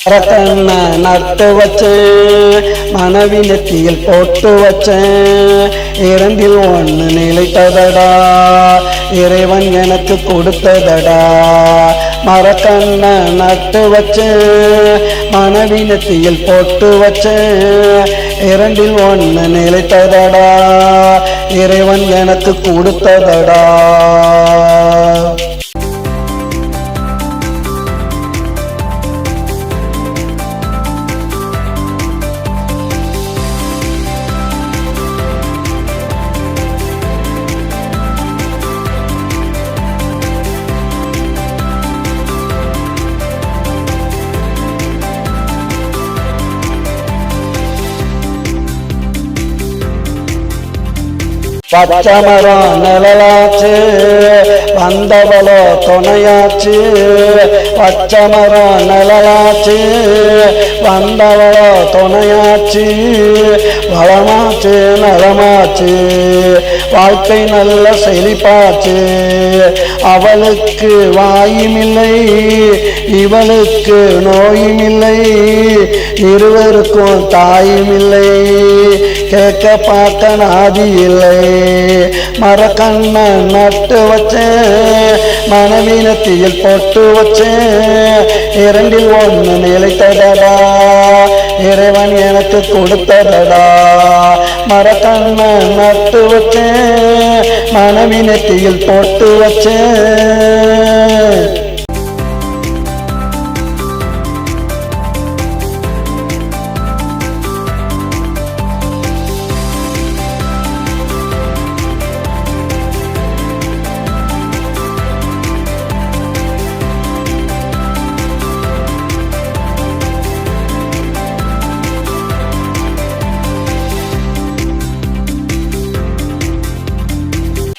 கண்ண நட்டு வச்சேன், மனைவி நெத்தியில் போட்டு வச்சேன். இரண்டில் ஒன்று நிலைத்ததடா, இறைவன் எனக்கு கொடுத்ததடா. மரக்கண்ண நட்டு வச்சேன், மனைவி நெத்தியில் போட்டு வச்சேன். இரண்டில் ஒன்று நிலைத்ததடா, இறைவன் எனக்கு கொடுத்ததடா. பச்சமரம் நிழலாச்சு, வந்தவளோ துணையாச்சு. பச்சமரம் நிழலாச்சு, வந்தவளோ துணையாச்சு. வளமாச்சு நலமாச்சு, வாழ்க்கை நல்ல செழிப்பாச்சு. அவளுக்கு வாயுமில்லை, இவளுக்கு நோயுமில்லை. இருவருக்கும் தாயுமில்லை, கேட்க பார்க்க நாதி இல்லை. மரக்கண்ண நட்டு வச்சேன், மனைவி நெத்தியில் போட்டு வச்சேன். இரண்டில் ஒன்று நிலைத்ததடா, இறைவன் எனக்கு கொடுத்ததடா. மரக்கண்ண நட்டு வச்சேன், மனைவி நெத்தியில் போட்டு வச்சேன்.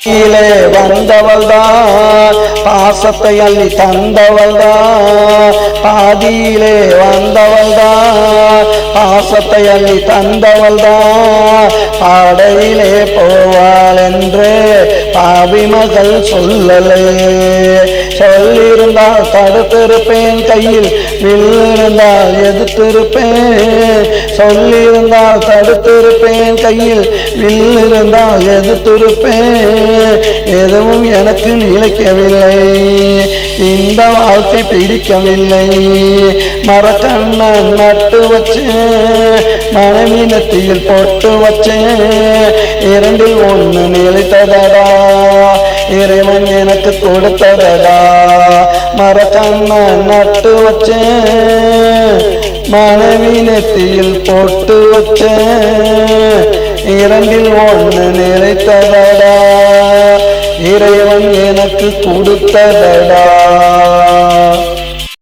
கீழே வந்தவள்தான், பாசத்தை அள்ளி தந்தவள்தான். பாதியிலே வந்தவள்தான், பாசத்தை அள்ளி தந்தவள்தான். பாடையிலே போவாள் என்று பாவி மகள் சொல்லலே. சொல்லிருந்தால் தடுத்திருப்பேன், கையில் வில்லிருந்தால் எதிர்த்திருப்பேன். சொல்லியிருந்தால் தடுத்திருப்பேன், கையில் வில்லிருந்தால் எதிர்த்திருப்பேன். எதுவும் எனக்கு நிலைக்கவில்லை, இந்த வாழ்க்கை பிடிக்கவில்லை. மரக்கண்ண நட்டு வச்சேன், மனைவி நெத்தியில் போட்டு வச்சேன். இரண்டில் ஒன்று நிலைத்ததடா, இறைவன் எனக்கு கொடுத்ததடா. மரக்கண்ண நட்டு வச்சேன், மனைவி நெத்தியில் போட்டு வச்சேன். இரண்டில் ஒன்று நிலைத்ததடா, இறைவன் எனக்கு கொடுத்ததடா.